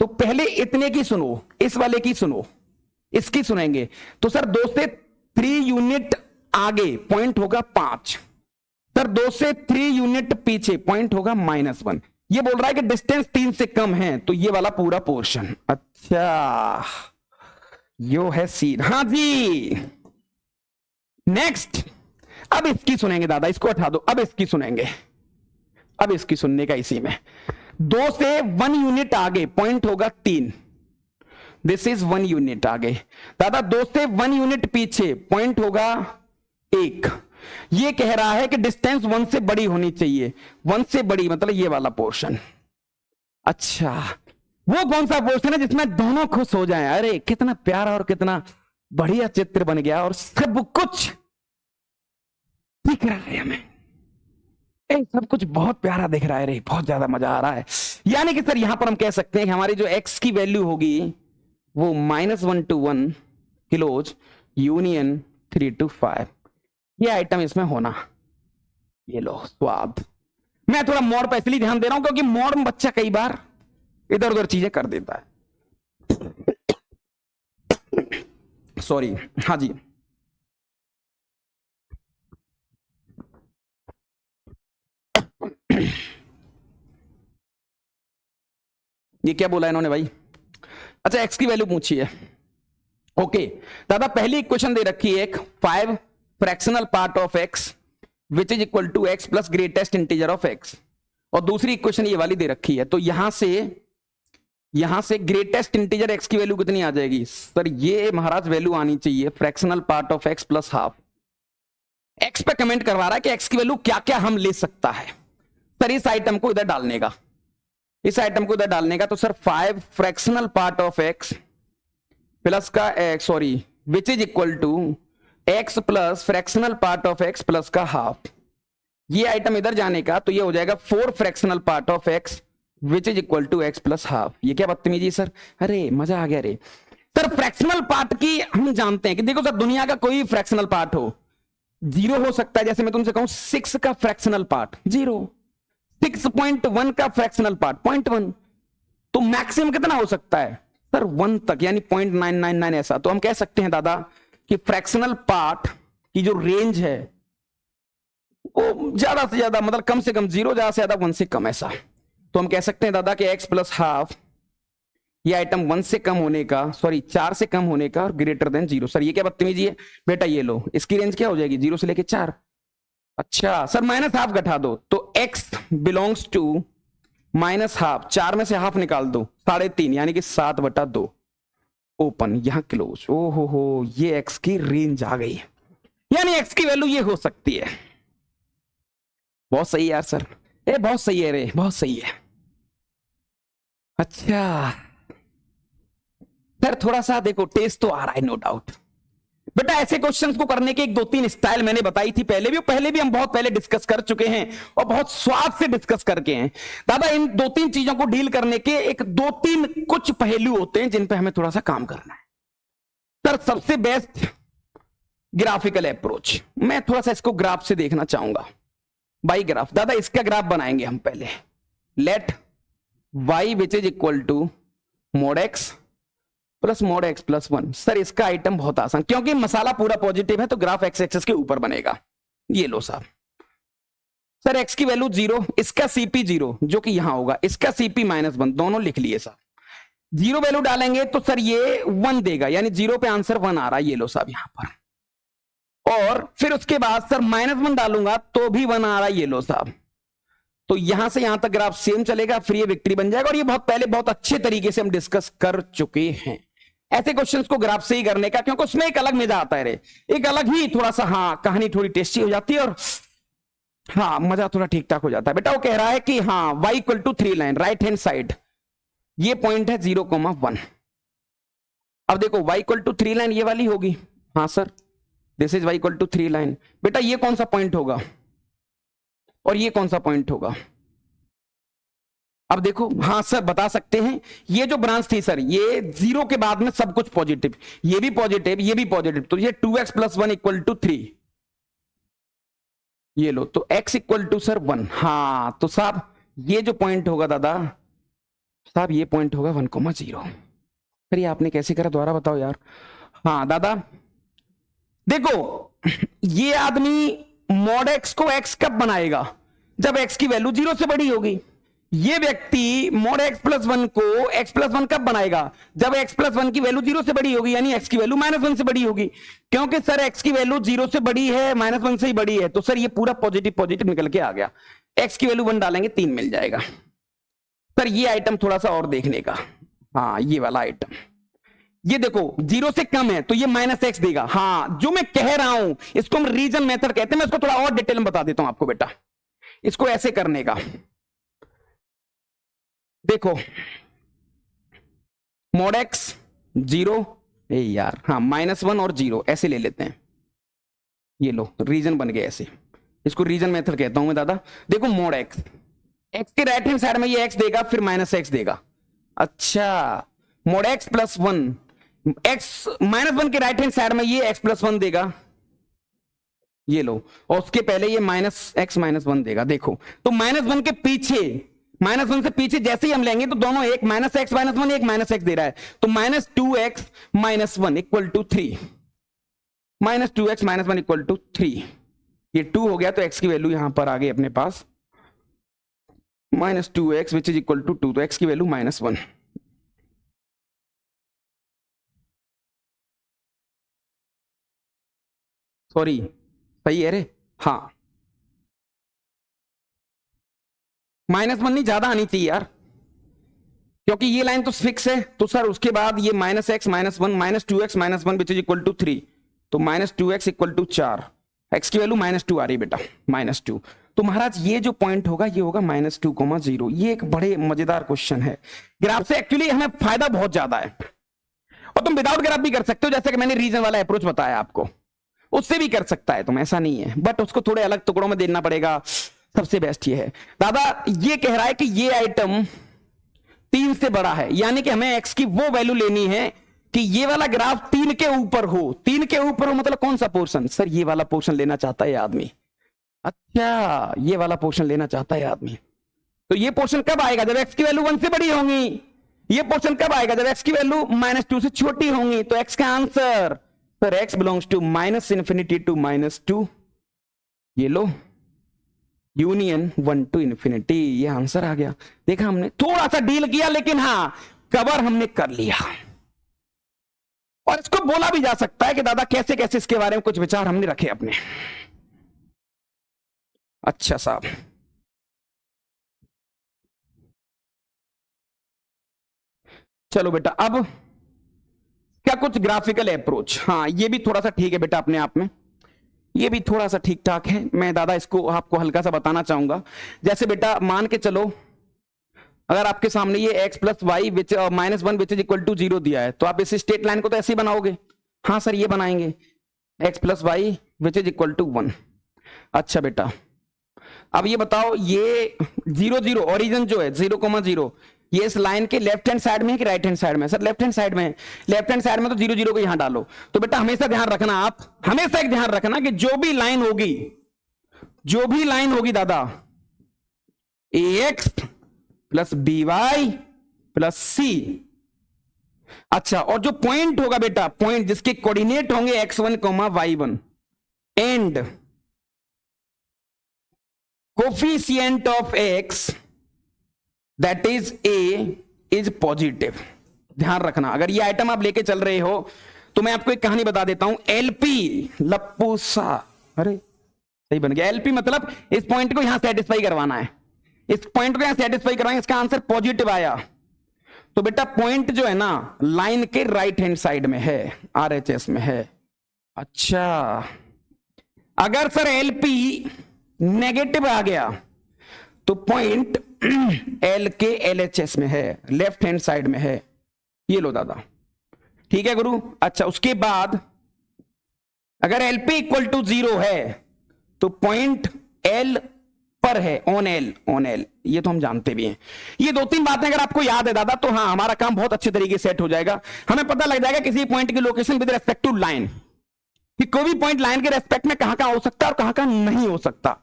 तो पहले इतने की सुनो, इस वाले की सुनो, इसकी सुनेंगे। तो सर 2 से 3 यूनिट आगे पॉइंट होगा 5, सर 2 से 3 यूनिट पीछे पॉइंट होगा -1। ये बोल रहा है कि डिस्टेंस 3 से कम है, तो ये वाला पूरा पोर्शन। अच्छा यो है सीन, हाँ जी। नेक्स्ट अब इसकी सुनेंगे दादा, इसको हटा दो, अब इसकी सुनेंगे, अब इसकी सुनने का इसी में। 2 से 1 यूनिट आगे पॉइंट होगा 3, दिस इज 1 यूनिट आगे। दादा 2 से 1 यूनिट पीछे पॉइंट होगा 1। ये कह रहा है कि डिस्टेंस 1 से बड़ी होनी चाहिए, 1 से बड़ी मतलब ये वाला पोर्शन। अच्छा वो कौन सा पोर्शन है जिसमें दोनों खुश हो जाएं? अरे कितना प्यारा और कितना बढ़िया चित्र बन गया और सब कुछ दिख रहा है हमें, सब कुछ बहुत प्यारा दिख रहा है रे, बहुत ज्यादा मजा आ रहा है। यानी कि सर यहां पर हम कह सकते हैं कि हमारी जो x की वैल्यू होगी वो -1 to 1 क्लोज यूनियन 3 to 5, ये आइटम इसमें होना। ये लो स्वाद। मैं थोड़ा मोड पर इसलिए ध्यान दे रहा हूं क्योंकि मोड में बच्चा कई बार इधर उधर चीजें कर देता है। सॉरी, हाँ जी। ये क्या बोला इन्होंने भाई? अच्छा x की वैल्यू पूछी है। ओके दादा पहली इक्वेशन दे रखी है एक 5 fractional part of x which is equal to x plus greatest integer of x, और दूसरी इक्वेशन ये वाली दे रखी है। तो यहां से ग्रेटेस्ट इंटीजर x की वैल्यू कितनी आ जाएगी? सर ये महाराज वैल्यू आनी चाहिए fractional part of x plus half. x पे कमेंट करवा रहा है कि x की वैल्यू क्या क्या हम ले सकता है। सर इस आइटम को इधर डालने का, इस आइटम को इधर डालने का। तो sir 5 fractional part of x plus का x, sorry which is equal to x plus fractional part of x plus का हाफ। ये आइटम इधर जाने का तो ये हो जाएगा 4 fractional part of x which is equal to x plus half. ये क्या बदतमीजी सर? अरे मजा आ गया रे। सर फ्रैक्शनल पार्ट की हम जानते हैं कि देखो सर दुनिया का कोई फ्रैक्शनल पार्ट हो 0 हो सकता है। जैसे मैं तुमसे कहूं 6 का फ्रैक्शनल पार्ट 0, 6.1 का फ्रैक्शनल पार्ट 0.1, तो मैक्सिमम कितना हो सकता है सर? 1 तक, यानी 0.999 ऐसा। तो हम कह सकते हैं दादा कि फ्रैक्शनल पार्ट की जो रेंज है वो ज्यादा से ज्यादा मतलब कम से कम 0, ज्यादा से ज्यादा 1 से कम ऐसा। तो हम कह सकते हैं दादा कि x प्लस हाफ ये आइटम 1 से कम होने का, सॉरी 4 से कम होने का और ग्रेटर देन 0। सर ये क्या बदतमीजी है बेटा, ये लो इसकी रेंज क्या हो जाएगी 0 से लेके 4। अच्छा सर माइनस हाफ घटा दो, तो x belongs to minus half, 4 में से हाफ निकाल दो 3.5 यानी कि 7/2 ओपन, यहां क्लोज। ओ हो ये x की रेंज आ गई, यानी x की वैल्यू ये हो सकती है। बहुत सही यार सर, ए बहुत सही है रे, बहुत सही है। अच्छा सर थोड़ा सा देखो टेस्ट तो आ रहा है नो डाउट। बेटा ऐसे क्वेश्चंस को करने के 2-3 स्टाइल मैंने बताई थी पहले भी हम बहुत पहले डिस्कस कर चुके हैं और बहुत स्वाद से डिस्कस करके हैं। दादा इन 2-3 चीजों को डील करने के एक 2-3 कुछ पहलू होते हैं जिन पे हमें थोड़ा सा काम करना है। सर सबसे बेस्ट ग्राफिकल अप्रोच, मैं थोड़ा सा इसको ग्राफ से देखना चाहूंगा। बाई ग्राफ दादा इसका ग्राफ बनाएंगे हम पहले। Let y which is equal to mod x plus mod x plus 1। Sir इसका आइटम बहुत आसान, क्योंकि मसाला पूरा पॉजिटिव है तो ग्राफ x एक्सिस के ऊपर बनेगा। ये लो साहब, सर x की वैल्यू 0, इसका CP 0 जो कि यहां होगा, इसका CP -1, दोनों लिख लिए साहब। 0 वैल्यू डालेंगे तो सर ये 1 देगा, यानी 0 पे आंसर 1 आ रहा है। ये लो साहब यहां पर, और फिर उसके बाद सर -1 डालूंगा तो भी 1 आ रहा है। ये लो साहब, तो यहां से यहां तक ग्राफ सेम चलेगा, फिर ये विक्ट्री बन जाएगा। और ये बहुत पहले बहुत अच्छे तरीके से हम डिस्कस कर चुके हैं ऐसे क्वेश्चंस को ग्राफ से ही करने का, क्योंकि उसमें एक अलग मजा आता है रे, एक अलग ही थोड़ा सा, हाँ कहानी थोड़ी टेस्टी हो जाती है और हाँ मजा थोड़ा ठीक ठाक हो जाता है। बेटा वो कह रहा है कि हाँ y equal to 3 line right hand side, ये पॉइंट है 0,1। अब देखो y इक्वल टू 3 लाइन ये वाली होगी, हाँ sir this is y equal to 3 line. बेटा ये कौन सा पॉइंट होगा और ये कौन सा पॉइंट होगा? अब देखो, हाँ सर बता सकते हैं, ये जो ब्रांच थी सर ये 0 के बाद में सब कुछ पॉजिटिव, ये भी पॉजिटिव ये भी पॉजिटिव, तो ये 2x प्लस 1 इक्वल टू 3। ये लो, तो x इक्वल टू सर 1। हाँ तो साहब ये जो पॉइंट होगा दादा साहब, ये पॉइंट होगा 1,0। फिर ये आपने कैसे करा दोबारा बताओ यार। हाँ दादा देखो, ये आदमी मॉड x को x कब बनाएगा? जब x की वैल्यू 0 से बड़ी होगी। ये व्यक्ति मॉड x प्लस 1 को x प्लस 1 कब बनाएगा? जब x प्लस 1 की वैल्यू 0 से बड़ी होगी, यानी x की वैल्यू -1 से बड़ी होगी। क्योंकि सर x की वैल्यू 0 से बड़ी है, -1 से ही बड़ी है, तो सर ये पूरा पॉजिटिव पॉजिटिव निकल के आ गया। x की वैल्यू 1 डालेंगे 3 मिल जाएगा। सर ये आइटम थोड़ा सा और देखने का, हाँ ये वाला आइटम, ये देखो 0 से कम है तो ये -x देगा। हाँ जो मैं कह रहा हूं इसको हम रीजन मेथड कहते हैं। मैं इसको थोड़ा और डिटेल में बता देता हूं आपको बेटा, इसको ऐसे करने का। देखो मोड x 0, यार हाँ -1 और 0 ऐसे ले लेते हैं। ये लो रीजन बन गए ऐसे, इसको रीजन मेथड कहता हूं मैं दादा। देखो मोड x के राइट हैंड साइड में ये x देगा, फिर -x देगा। अच्छा मोड x प्लस 1, x -1 के राइट हैंड साइड में ये x प्लस 1 देगा। ये लो, और उसके पहले ये -x -1 देगा। देखो तो -1 के पीछे, -1 से पीछे जैसे ही हम लेंगे तो दोनों एक -x -1 एक -x दे रहा है, तो -2x -1 equal to 3, -2x -1 equal to 3। ये 2 हो गया तो x की वैल्यू यहां पर आ गई अपने पास -2x which is equal to 2, तो x की वैल्यू -1। सॉरी सही है रे, हाँ -1 नहीं ज्यादा आनी चाहिए यार, क्योंकि ये लाइन तो फिक्स है। तो सर उसके बाद ये -x -1 -2x -1 which is equal to 3, तो -2x इक्वल टू 4, x की वैल्यू -2 आ रही बेटा, -2। तो महाराज ये जो पॉइंट होगा ये होगा -2,0। ये एक बड़े मजेदार क्वेश्चन है। ग्राफ से एक्चुअली हमें फायदा बहुत ज्यादा है, और तुम विदाउट ग्राफ भी कर सकते हो, जैसे कि मैंने रीजन वाला अप्रोच बताया आपको, उससे भी कर सकता है तुम, ऐसा नहीं है, बट उसको थोड़े अलग टुकड़ों में देना पड़ेगा। सबसे बेस्ट ये है दादा, ये कह रहा है कि ये आइटम 3 से बड़ा है, यानी कि हमें x की वो वैल्यू लेनी है कि ये वाला ग्राफ 3 के ऊपर हो। 3 के ऊपर हो मतलब कौन सा पोर्शन? सर ये वाला पोर्शन लेना चाहता है आदमी। अच्छा ये वाला पोर्शन लेना चाहता है आदमी, तो ये पोर्शन कब आएगा? जब x की वैल्यू 1 से बड़ी होंगी। ये पोर्शन कब आएगा? जब x की वैल्यू -2 से छोटी होंगी। तो x का answer sir x belongs to -∞ to -2। ये लो, यूनियन 1 to इन्फिनिटी, ये आंसर आ गया। देखा हमने थोड़ा सा डील किया, लेकिन हाँ कवर हमने कर लिया। और इसको बोला भी जा सकता है कि दादा कैसे कैसे इसके बारे में कुछ विचार हमने रखे अपने। अच्छा साहब, चलो बेटा, अब क्या कुछ ग्राफिकल अप्रोच, हाँ ये भी थोड़ा सा ठीक है बेटा अपने आप में, ये भी थोड़ा सा ठीक ठाक है। मैं दादा इसको आपको हल्का सा बताना चाहूंगा। जैसे बेटा मान के चलो, अगर आपके सामने ये x plus Y which -1 which is equal to 0 दिया है, तो आप इस स्ट्रेट लाइन को तो ऐसे ही बनाओगे। हाँ सर ये बनाएंगे, x plus Y which is equal to 1। अच्छा बेटा, अब ये बताओ, ये 0 0 ओरिजिन जो है 0,0, ये इस लाइन के लेफ्ट हैंड साइड में है कि राइट हैंड साइड में? सर लेफ्ट हैंड साइड में है। लेफ्ट हैंड साइड में तो 0 0 को यहां डालो। तो बेटा हमेशा ध्यान रखना, आप हमेशा एक ध्यान रखना कि जो भी लाइन होगी दादा, ax plus by plus c। अच्छा, और जो पॉइंट होगा बेटा, पॉइंट जिसके कोऑर्डिनेट होंगे x1, y1 and coefficient of x that is a is positive. ध्यान रखना, अगर ये आइटम आप लेके चल रहे हो तो मैं आपको एक कहानी बता देता हूं। LP लप्पूसा, अरे सही बन गया। LP मतलब इस पॉइंट को यहां सेटिस्फाई करवाना है, इस पॉइंट को यहां सेटिस्फाई करवाएंगे, इसका आंसर पॉजिटिव आया। तो बेटा पॉइंट जो है ना लाइन के राइट हैंड साइड में है, RHS में है। अच्छा, अगर सर LP नेगेटिव आ गया तो पॉइंट L के LHS में है, लेफ्ट हैंड साइड में है। ये लो दादा, ठीक है गुरु। अच्छा, उसके बाद अगर LP इक्वल टू 0 है तो पॉइंट L पर है, ऑन L। ये तो हम जानते भी हैं। ये 2-3 बातें अगर आपको याद है दादा, तो हाँ हमारा काम बहुत अच्छे तरीके से सेट हो जाएगा। हमें पता लग जाएगा किसी पॉइंट की location with respect to line, कि कोई भी पॉइंट लाइन के रेस्पेक्ट में कहां कहां हो सकता है और कहां कहां नहीं हो सकता।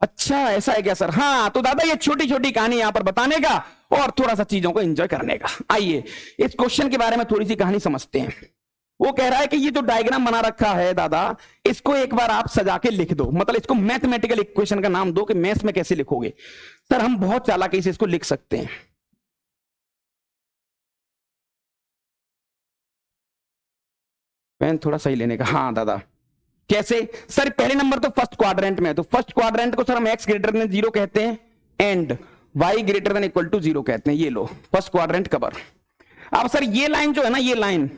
अच्छा ऐसा है क्या सर? हाँ, तो दादा ये छोटी छोटी कहानी यहां पर बताने का और थोड़ा सा चीजों को एंजॉय करने का। आइए इस क्वेश्चन के बारे में थोड़ी सी कहानी समझते हैं। वो कह रहा है कि ये जो डायग्राम बना रखा है दादा, इसको एक बार आप सजा के लिख दो, मतलब इसको मैथमेटिकल इक्वेशन का नाम दो कि मैथ्स में कैसे लिखोगे। सर हम बहुत चालाकी से इसको लिख सकते हैं। पेन थोड़ा सही लेने का। हाँ दादा, कैसे? सर पहले नंबर तो फर्स्ट क्वाड्रेंट में है, तो फर्स्ट क्वाड्रेंट को सर हम x ग्रेटर देन 0 कहते हैं and y greater than equal to 0 कहते हैं। ये लो फर्स्ट क्वाड्रेंट कवर। अब सर ये लाइन जो है ना, ये लाइन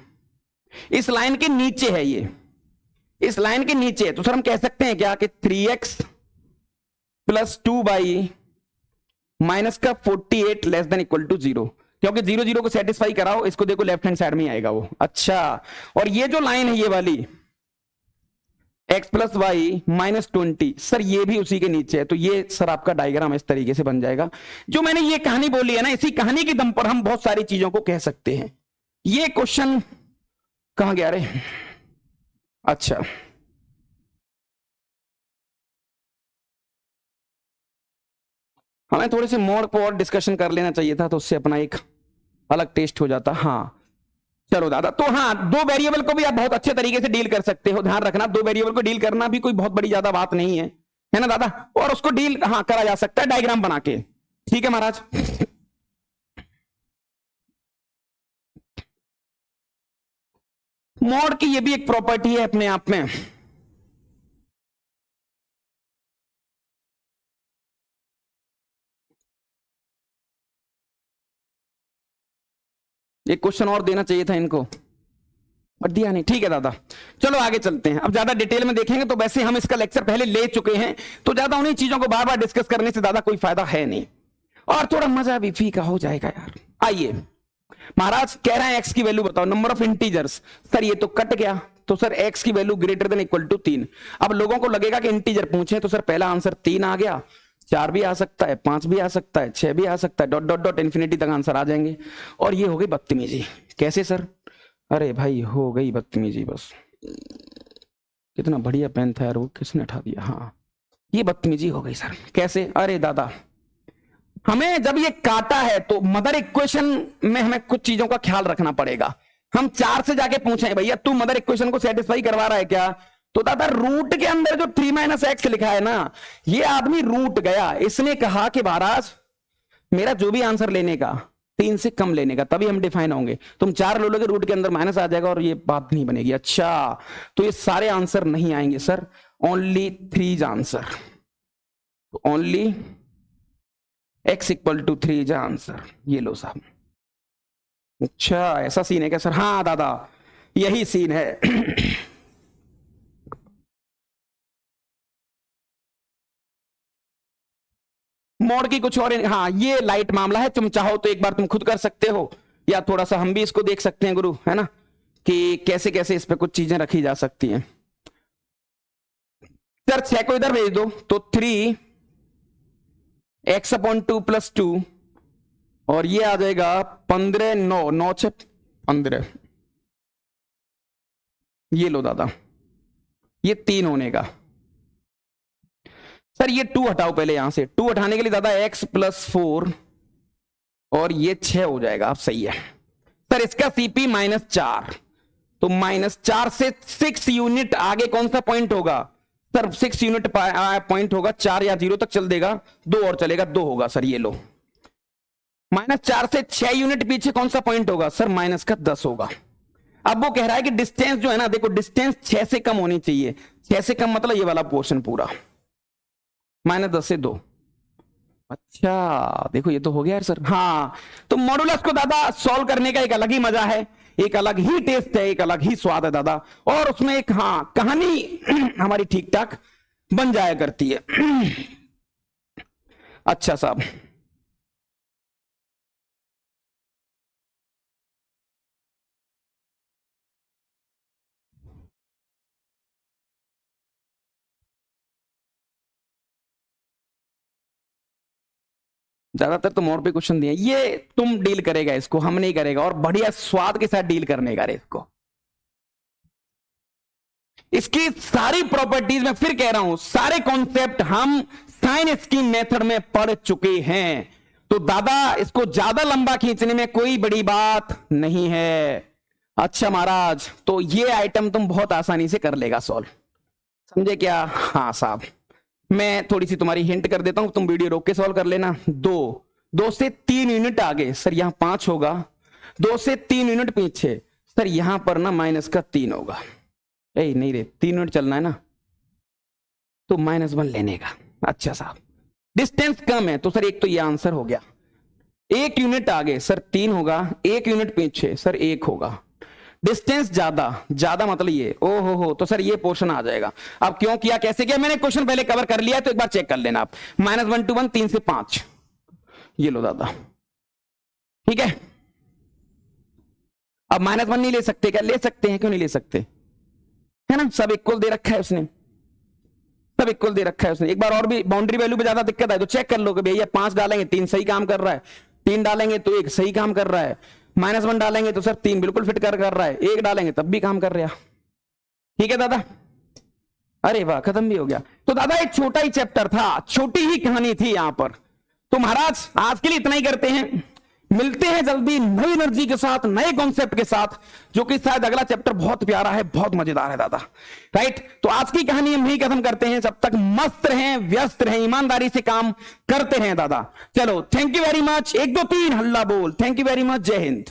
इस लाइन के नीचे है, ये इस लाइन के नीचे है, तो सर हम कह सकते हैं क्या कि 3x प्लस 2y माइनस का 48 लेस देन इक्वल टू 0, क्योंकि 0 0 को सेटिस्फाई कराओ, इसको देखो लेफ्ट हैंड साइड में ही आएगा वो। अच्छा, और ये जो लाइन है ये वाली x plus Y minus 20, sir ये भी उसी के नीचे है। तो ये सर आपका डायग्राम इस तरीके से बन जाएगा। जो मैंने ये कहानी बोली है ना, इसी कहानी के दम पर हम बहुत सारी चीजों को कह सकते हैं। ये क्वेश्चन कहां गया रे? अच्छा, हमें थोड़े से मोड पर और डिस्कशन कर लेना चाहिए था, तो उससे अपना एक अलग टेस्ट हो जाता। हाँ चलो दादा, तो हाँ दो वेरिएबल को भी आप बहुत अच्छे तरीके से डील कर सकते हो। ध्यान रखना, दो वेरिएबल को डील करना भी कोई बहुत बड़ी ज्यादा बात नहीं है ना दादा? और उसको डील हाँ करा जा सकता है डायग्राम बना के। ठीक है महाराज। मॉड की ये भी एक प्रॉपर्टी है अपने आप में। एक क्वेश्चन और देना चाहिए था इनको, बट दिया नहीं। ठीक है दादा, चलो आगे चलते हैं। अब ज्यादा डिटेल में देखेंगे तो वैसे हम इसका लेक्चर पहले ले चुके हैं, तो ज्यादा उन्हीं चीजों को बार बार डिस्कस करने से ज्यादा कोई फायदा है नहीं, और थोड़ा मजा भी फीका हो जाएगा यार। आइए, महाराज कह रहे हैं एक्स की वैल्यू बताओ, नंबर ऑफ इंटीजर्स। सर ये तो कट गया, तो सर एक्स की value greater than equal to 3। अब लोगों को लगेगा कि इंटीजर पूछे, तो सर पहला आंसर 3 आ गया, 4 भी आ सकता है, 5 भी आ सकता है, 6 भी आ सकता है, डॉट डॉट डॉट इन्फिनिटी तक आंसर आ जाएंगे। और ये हो गई बदतमीजी। कैसे सर? अरे भाई हो गई बदतमीजी बस। कितना बढ़िया पेन था यार, वो किसने उठा दिया? हाँ ये बदतमीजी हो गई सर। कैसे? अरे दादा, हमें जब ये काटा है तो मदर इक्वेशन में हमें कुछ चीजों का ख्याल रखना पड़ेगा। हम 4 से जाके पूछे भैया तू मदर इक्वेशन को सेटिस्फाई करवा रहा है क्या? तो दादा रूट के अंदर जो 3 माइनस एक्स लिखा है ना, ये आदमी रूट गया, इसने कहा कि महाराज मेरा जो भी आंसर लेने का 3 से कम लेने का, तभी हम डिफाइन होंगे। तुम 4 ले लोगे रूट के अंदर माइनस आ जाएगा और ये बात नहीं बनेगी। अच्छा, तो ये सारे आंसर नहीं आएंगे sir, only 3 answer, only x equal to 3 is answer. ये लो साहब। अच्छा ऐसा सीन है क्या सर? हाँ दादा यही सीन है। मोड की कुछ और, हाँ ये लाइट मामला है, तुम चाहो तो एक बार तुम खुद कर सकते हो, या थोड़ा सा हम भी इसको देख सकते हैं गुरु, है ना, कि कैसे कैसे इस पे कुछ चीजें रखी जा सकती हैं। सर 6 को इधर भेज दो तो 3 x/2 + 2 और ये आ जाएगा 15 9 6 15। ये लो दादा, ये 3 होने का। सर ये 2 हटाओ पहले, यहां से 2 हटाने के लिए दादा x + 4 और ये 6 हो जाएगा। आप सही है सर। इसका CP -4, तो -4 से 6 यूनिट आगे कौन सा पॉइंट होगा सर? 6 यूनिट पॉइंट होगा, 4 या 0 तक चल देगा, 2 और चलेगा, 2 होगा सर। ये लो, -4 से 6 यूनिट पीछे कौन सा पॉइंट होगा सर? -10 होगा। अब वो कह रहा है कि डिस्टेंस जो है ना, देखो डिस्टेंस 6 से कम होनी चाहिए। 6 से कम मतलब ये वाला पोर्शन पूरा, -10 से 2। अच्छा देखो ये तो हो गया यार सर। हाँ तो मॉडुलस को दादा सॉल्व करने का एक अलग ही मजा है, एक अलग ही टेस्ट है, एक अलग ही स्वाद है दादा, और उसमें एक हाँ कहानी हमारी ठीक ठाक बन जाया करती है। अच्छा साहब, ज्यादातर तुम और पे क्वेश्चन दिए, ये तुम डील करेगा इसको, हम नहीं करेगा, और बढ़िया स्वाद के साथ डील करने का रे इसको। इसकी सारी प्रॉपर्टीज में फिर कह रहा हूं, सारे कॉन्सेप्ट हम साइन स्कीम मेथड में पढ़ चुके हैं, तो दादा इसको ज्यादा लंबा खींचने में कोई बड़ी बात नहीं है। अच्छा महाराज, तो ये आइटम तुम बहुत आसानी से कर लेगा सॉल्व, समझे क्या? हाँ साहब, मैं थोड़ी सी तुम्हारी हिंट कर देता हूं, तुम वीडियो रोक के सॉल्व कर लेना। 2 से 3 यूनिट आगे सर यहां 5 होगा, 2 से 3 यूनिट पीछे सर यहां पर ना -3 होगा। नहीं रे, 3 यूनिट चलना है ना, तो -1 लेने का। अच्छा साहब, डिस्टेंस कम है तो सर एक तो ये आंसर हो गया। 1 यूनिट आगे सर 3 होगा, 1 यूनिट पीछे सर 1 होगा। डिस्टेंस ज्यादा मतलब ये, ओ हो, तो सर ये पोर्शन आ जाएगा। अब क्यों किया, कैसे किया, मैंने क्वेश्चन पहले कवर कर लिया है, तो एक बार चेक कर लेना आप। -1 to 1, 3 से 5, ये लो दादा, ठीक है। अब -1 नहीं ले सकते क्या? ले सकते हैं, क्यों नहीं ले सकते, है ना, सब इक्वल दे रखा है उसने, सब इक्वल दे रखा है उसने। एक बार और भी बाउंड्री वैल्यू पे ज्यादा दिक्कत है तो चेक कर लो कि भैया 5 डालेंगे 3 सही काम कर रहा है, 3 डालेंगे तो 1 सही काम कर रहा है, -1 डालेंगे तो सर 3 बिल्कुल फिट कर रहा है, 1 डालेंगे तब भी काम कर रहा। ठीक है दादा, अरे वाह, खत्म भी हो गया। तो दादा एक छोटा ही चैप्टर था, छोटी ही कहानी थी यहां पर। तो महाराज आज के लिए इतना ही करते हैं, मिलते हैं जल्दी नई एनर्जी के साथ, नए कॉन्सेप्ट के साथ, जो कि शायद अगला चैप्टर बहुत प्यारा है, बहुत मजेदार है दादा। राइट, तो आज की कहानी हम यही खत्म करते हैं। जब तक मस्त रहें, व्यस्त रहें, ईमानदारी से काम करते हैं दादा। चलो, थैंक यू वेरी मच। 1 2 3 हल्ला बोल, थैंक यू वेरी मच, जय हिंद।